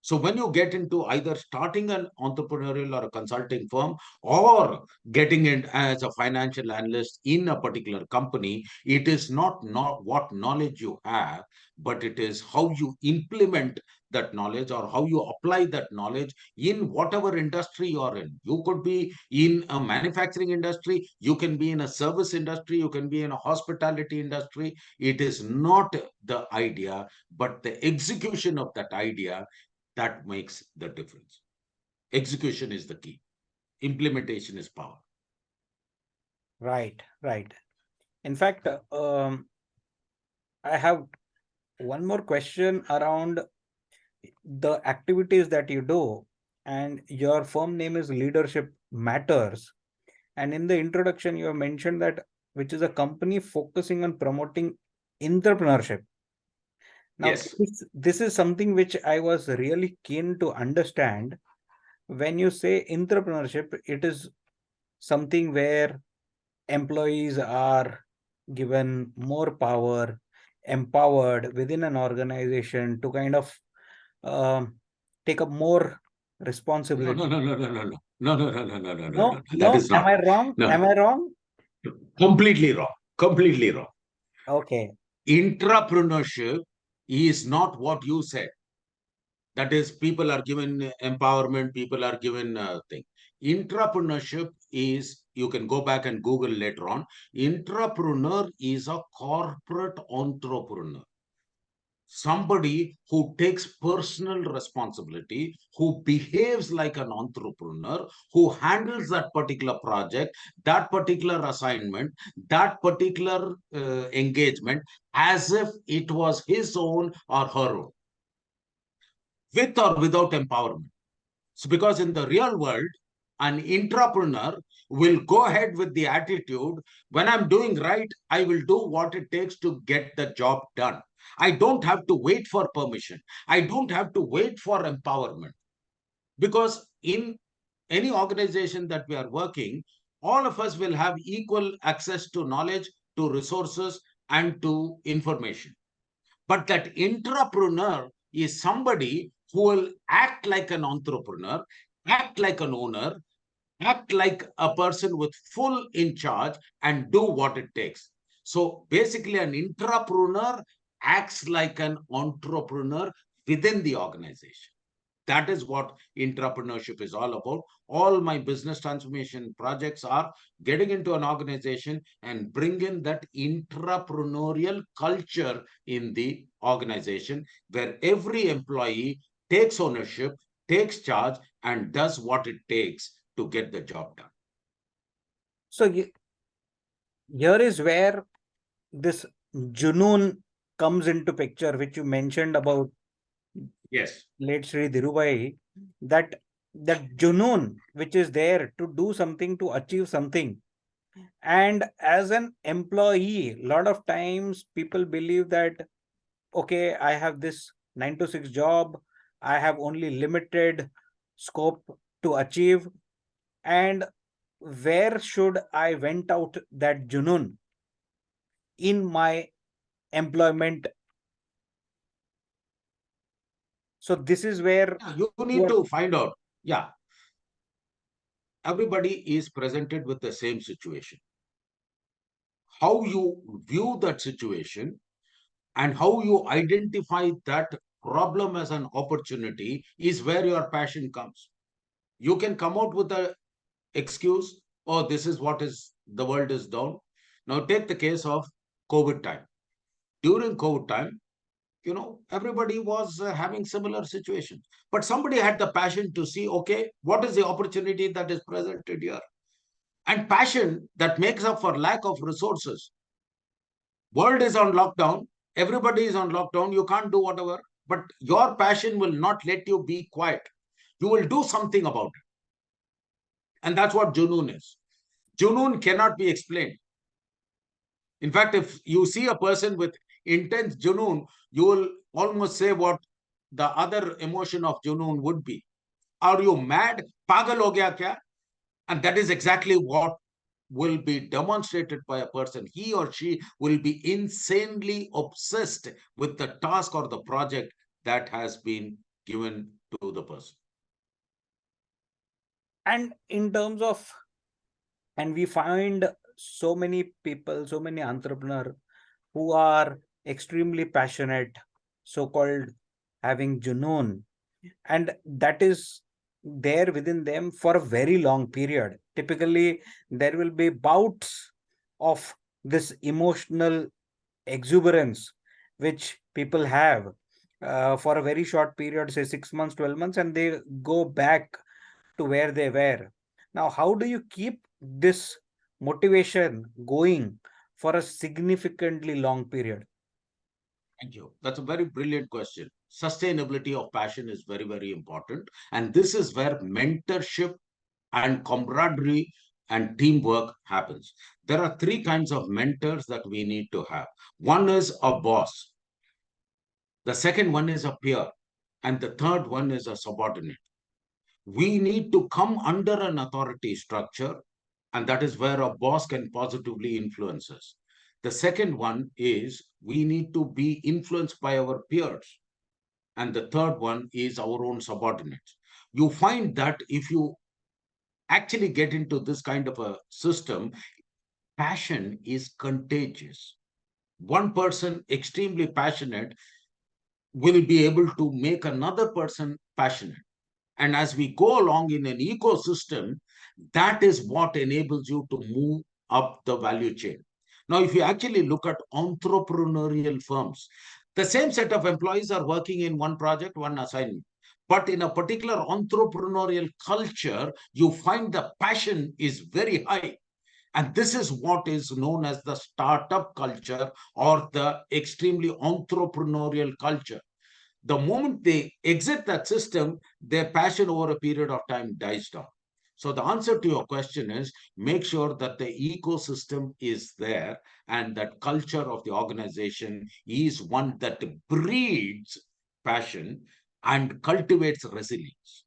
So when you get into either starting an entrepreneurial or a consulting firm or getting in as a financial analyst in a particular company, it is not what knowledge you have, but it is how you implement that knowledge or how you apply that knowledge in whatever industry you're in. You could be in a manufacturing industry, you can be in a service industry, you can be in a hospitality industry. It is not the idea, but the execution of that idea that makes the difference. Execution is the key. Implementation is power. Right, right. In fact, I have one more question around the activities that you do, and your firm name is Leadership Matters. And in the introduction, you have mentioned that which is a company focusing on promoting entrepreneurship. Now, Yes. this is something which I was really keen to understand. When you say entrepreneurship, it is something where employees are given more power, empowered within an organization to kind of um, take up more No, responsibility. no, no, no, no, no, no. No, no, no, no, no, no, no, No, no. That no, is am not. I wrong? No, Am I wrong? completely wrong. Completely wrong. Okay. Intrapreneurship is not what you said. That is, people are given empowerment, people are given thing. Intrapreneurship is, you can go back and Google later on. Intrapreneur is a corporate entrepreneur, somebody who takes personal responsibility, who behaves like an entrepreneur, who handles that particular project, that particular assignment, that particular engagement as if it was his own or her own, with or without empowerment. So, because in the real world, an entrepreneur will go ahead with the attitude, when I'm doing right, I will do what it takes to get the job done. I don't have to wait for permission. I don't have to wait for empowerment. Because in any organization that we are working, all of us will have equal access to knowledge, to resources, and to information. But that entrepreneur is somebody who will act like an entrepreneur, act like an owner, act like a person with full in charge and do what it takes. So basically, an intrapreneur acts like an entrepreneur within the organization. That is what entrepreneurship is all about. All my business transformation projects are getting into an organization and bring in that entrepreneurial culture in the organization where every employee takes ownership, takes charge, and does what it takes to get the job done. So here is where this Junoon comes into picture, which you mentioned about Yes. late Sri Dhirubhai, that Junoon which is there to do something, to achieve something. And as an employee, a lot of times people believe that, okay, I have this 9 to 6 job, I have only limited scope to achieve, and where should I vent out that Junoon? In my employment. So this is where Yeah, you you need are. to find out. Yeah, everybody is presented with the same situation. How you view that situation and how you identify that problem as an opportunity is where your passion comes. You can come out with a excuse, oh, this is what is the world is down. Now take the case of COVID time. During COVID time, everybody was having similar situations, but somebody had the passion to see, okay, what is the opportunity that is presented here? And passion that makes up for lack of resources. World is on lockdown, everybody is on lockdown, you can't do whatever, but your passion will not let you be quiet. You will do something about it. And that's what Junoon is. Junoon cannot be explained. In fact, if you see a person with intense junoon, you will almost say what the other emotion of junoon would be. Are you mad? Pagal ho gaya kya? And that is exactly what will be demonstrated by a person. He or she will be insanely obsessed with the task or the project that has been given to the person. And in terms of, and we find so many people, so many entrepreneurs who are extremely passionate, so-called having junoon, and that is there within them for a very long period. Typically, there will be bouts of this emotional exuberance which people have for a very short period, say 6 months, 12 months, and they go back to where they were. Now, how do you keep this motivation going for a significantly long period? Thank you. That's a very brilliant question. Sustainability of passion is very, very important. And this is where mentorship and camaraderie and teamwork happens. There are three kinds of mentors that we need to have. One is a boss, the second one is a peer, and the third one is a subordinate. We need to come under an authority structure, and that is where a boss can positively influence us. The second one is we need to be influenced by our peers, and the third one is our own subordinates. You find that if you actually get into this kind of a system, passion is contagious. One person extremely passionate will be able to make another person passionate. And as we go along in an ecosystem, that is what enables you to move up the value chain. Now, if you actually look at entrepreneurial firms, the same set of employees are working in one project, one assignment. But in a particular entrepreneurial culture, you find the passion is very high. And this is what is known as the startup culture or the extremely entrepreneurial culture. The moment they exit that system, their passion over a period of time dies down. So the answer to your question is make sure that the ecosystem is there and that culture of the organization is one that breeds passion and cultivates resilience.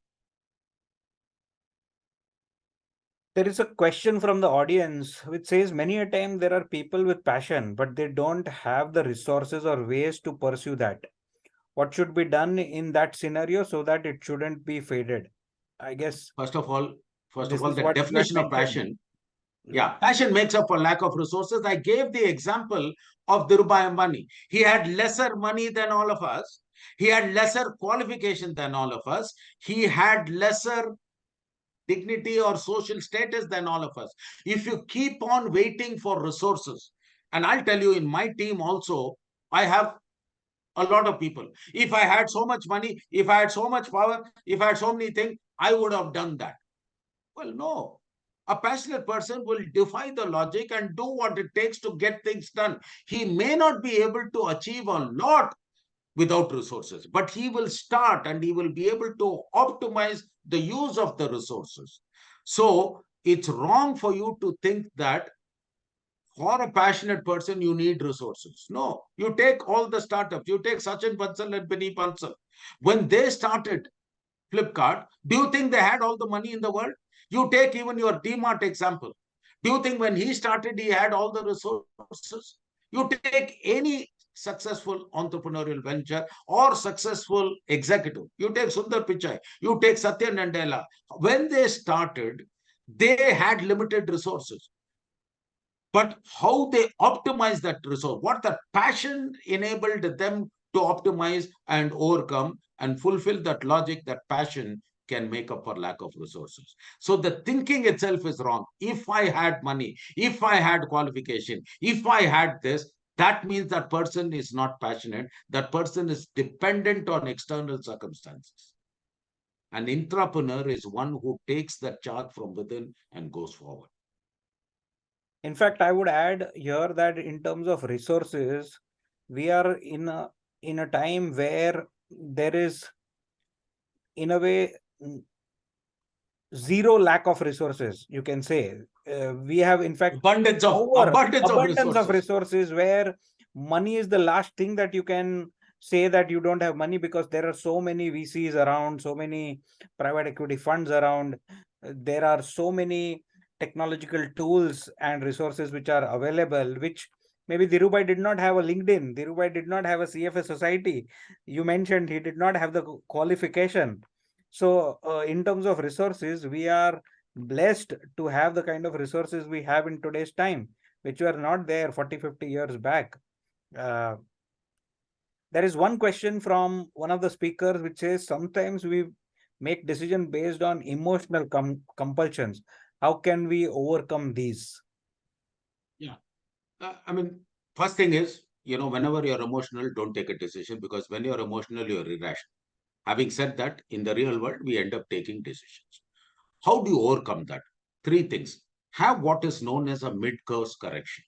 There is a question from the audience which says many a time there are people with passion, but they don't have the resources or ways to pursue that. What should be done in that scenario so that it shouldn't be faded? I guess First of all, this is the what you had definition of mentioned. passion. Yeah, passion makes up for lack of resources. I gave the example of Dhirubhai Ambani. He had lesser money than all of us. He had lesser qualification than all of us. He had lesser dignity or social status than all of us. If you keep on waiting for resources, and I'll tell you, in my team also, I have a lot of people. If I had so much money, if I had so much power, if I had so many things, I would have done that. Well, no. A passionate person will defy the logic and do what it takes to get things done. He may not be able to achieve a lot without resources, but he will start and he will be able to optimize the use of the resources. So it's wrong for you to think that for a passionate person, you need resources. No, you take all the startups, you take Sachin Bansal and Benny Bansal. When they started Flipkart, do you think they had all the money in the world? You take even your DMart example. Do you think when he started, he had all the resources? You take any successful entrepreneurial venture or successful executive. You take Sundar Pichai, you take Satya Nadella. When they started, they had limited resources. But how they optimize that resource, what the passion enabled them to optimize and overcome and fulfill that logic, that passion can make up for lack of resources. So the thinking itself is wrong. If I had money, if I had qualification, if I had this, that means that person is not passionate. That person is dependent on external circumstances. An entrepreneur is one who takes that charge from within and goes forward. In fact, I would add here that in terms of resources, we are in a time where there is, in a way, zero lack of resources, you can say. we have in fact abundance of abundance of resources. resources, where money is the last thing that you can say that you don't have money, because there are so many VCs around, so many private equity funds around. There are so many technological tools and resources which are available, which maybe Dhirubhai did not have a LinkedIn, Dhirubhai did not have a CFA society. You mentioned he did not have the qualification. So in terms of resources, we are blessed to have the kind of resources we have in today's time, which were not there 40-50 years back. uh, there is one question from one of the speakers which says sometimes we make decision based on emotional compulsions. How can we overcome these? Yeah. I mean, first thing is, whenever you're emotional, don't take a decision, because when you're emotional, you're irrational. Having said that, in the real world, we end up taking decisions. How do you overcome that? Three things. Have what is known as a mid-course correction.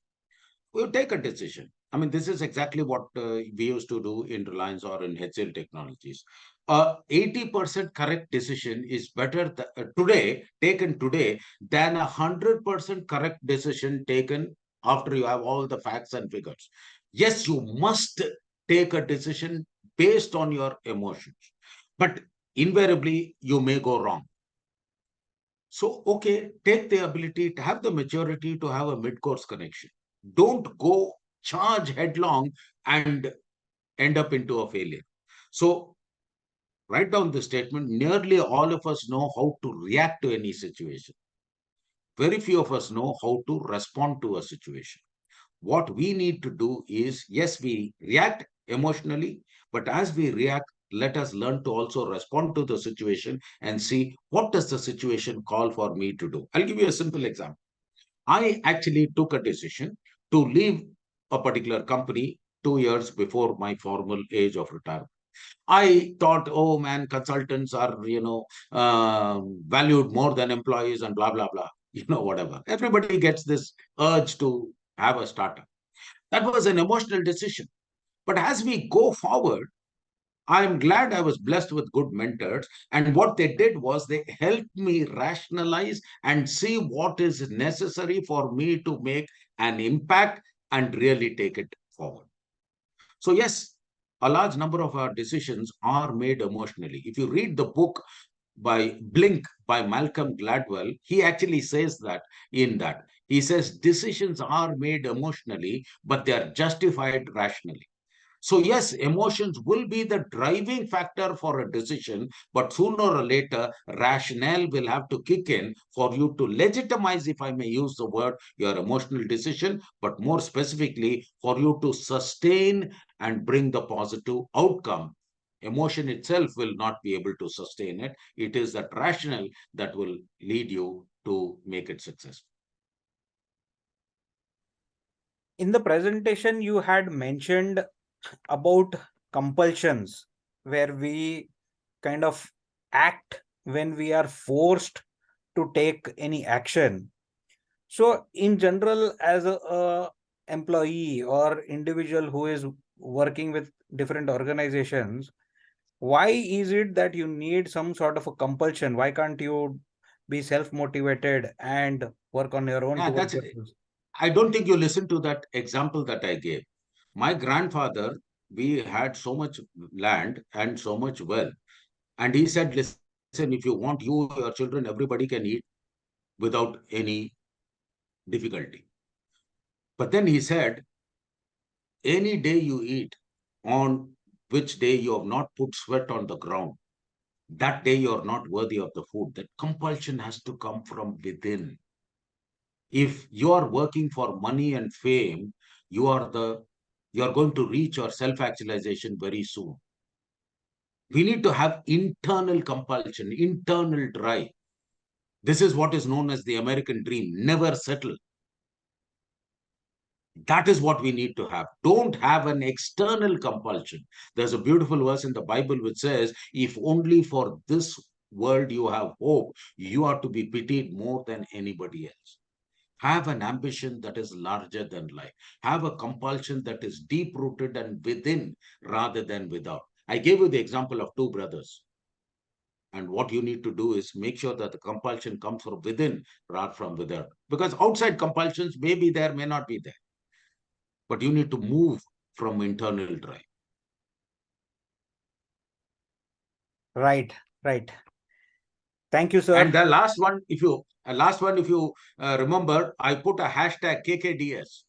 We'll take a decision. I mean, this is exactly what we used to do in Reliance or in HCL Technologies. 80% correct decision is better taken today, than 100% correct decision taken after you have all the facts and figures. Yes, you must take a decision based on your emotions, but invariably you may go wrong. So, okay, take the ability to have the maturity to have a mid-course connection. Don't go charge headlong and end up into a failure. So, write down the statement. Nearly all of us know how to react to any situation. Very few of us know how to respond to a situation. What we need to do is, yes, we react emotionally, but as we react, let us learn to also respond to the situation and see what does the situation call for me to do. I'll give you a simple example. I actually took a decision to leave a particular company 2 years before my formal age of retirement. I thought, oh man, consultants are, valued more than employees and blah, blah, blah, whatever. Everybody gets this urge to have a startup. That was an emotional decision. But as we go forward, I'm glad I was blessed with good mentors. And what they did was they helped me rationalize and see what is necessary for me to make an impact and really take it forward. So, yes, a large number of our decisions are made emotionally. If you read the book by Blink by Malcolm Gladwell, he actually says that in that. He says decisions are made emotionally, but they are justified rationally. So, yes, emotions will be the driving factor for a decision, but sooner or later, rationale will have to kick in for you to legitimize, if I may use the word, your emotional decision, but more specifically, for you to sustain and bring the positive outcome. Emotion itself will not be able to sustain it. It is that rationale that will lead you to make it successful. In the presentation, you had mentioned about compulsions, where we kind of act when we are forced to take any action. So in general, as a employee or individual who is working with different organizations, why is it that you need some sort of a compulsion? Why can't you be self motivated and work on your own Yeah, towards your goals? I don't think you listened to that example that I gave. My grandfather, we had so much land and so much wealth. And he said, listen, if you want you, your children, everybody can eat without any difficulty. But then he said, any day you eat on which day you have not put sweat on the ground, that day you are not worthy of the food. That compulsion has to come from within. If you are working for money and fame, you are going to reach your self-actualization very soon. We need to have internal compulsion, internal drive. This is what is known as the American dream. Never settle. That is what we need to have. Don't have an external compulsion. There's a beautiful verse in the Bible which says, if only for this world you have hope, you are to be pitied more than anybody else. Have an ambition that is larger than life. Have a compulsion that is deep rooted and within rather than without. I gave you the example of two brothers. And what you need to do is make sure that the compulsion comes from within rather from without. Because outside compulsions may be there, may not be there. But you need to move from internal drive. Right, right. Thank you, sir. And the last one, if you remember, I put a hashtag KKDS.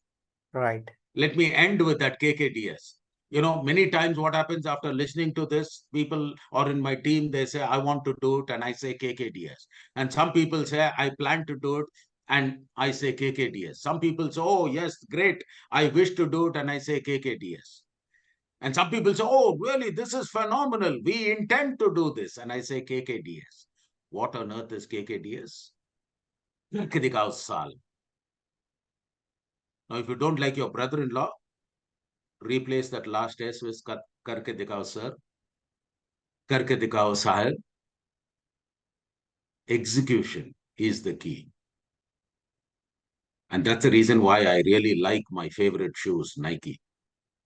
Right. Let me end with that KKDS. Many times what happens after listening to this, people or in my team, they say, I want to do it, and I say KKDS. And some people say, I plan to do it, and I say KKDS. Some people say, oh, yes, great, I wish to do it, and I say KKDS. And some people say, oh, really, this is phenomenal, we intend to do this, and I say KKDS. What on earth is KKDS? Karke dikhao saal. Now, if you don't like your brother-in-law, replace that last S with karke dikhao sir, karke dikhao sahib. Execution is the key. And that's the reason why I really like my favorite shoes, Nike.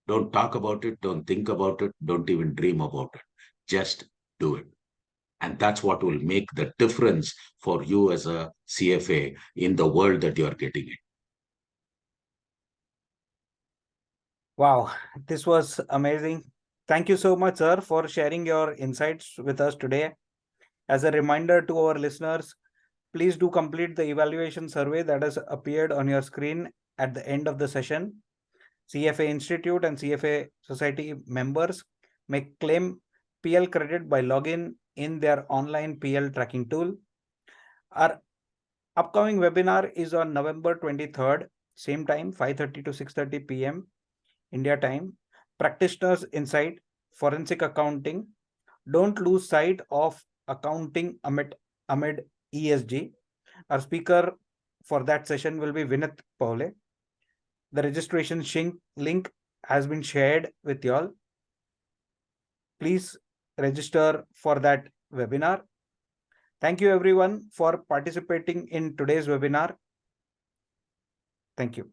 Don't talk about it, don't think about it, don't even dream about it. Just do it. And that's what will make the difference for you as a CFA in the world that you're getting in. Wow, this was amazing. Thank you so much, sir, for sharing your insights with us today. As a reminder to our listeners, please do complete the evaluation survey that has appeared on your screen at the end of the session. CFA Institute and CFA Society members may claim PL credit by login in their online PL tracking tool. Our upcoming webinar is on November 23rd, same time, 5:30 to 6:30 p.m. India time. Practitioners Insight, Forensic Accounting. Don't lose sight of accounting amid ESG. Our speaker for that session will be Vinith Paule. The registration link has been shared with you all. Please register for that webinar. Thank you everyone for participating in today's webinar. Thank you.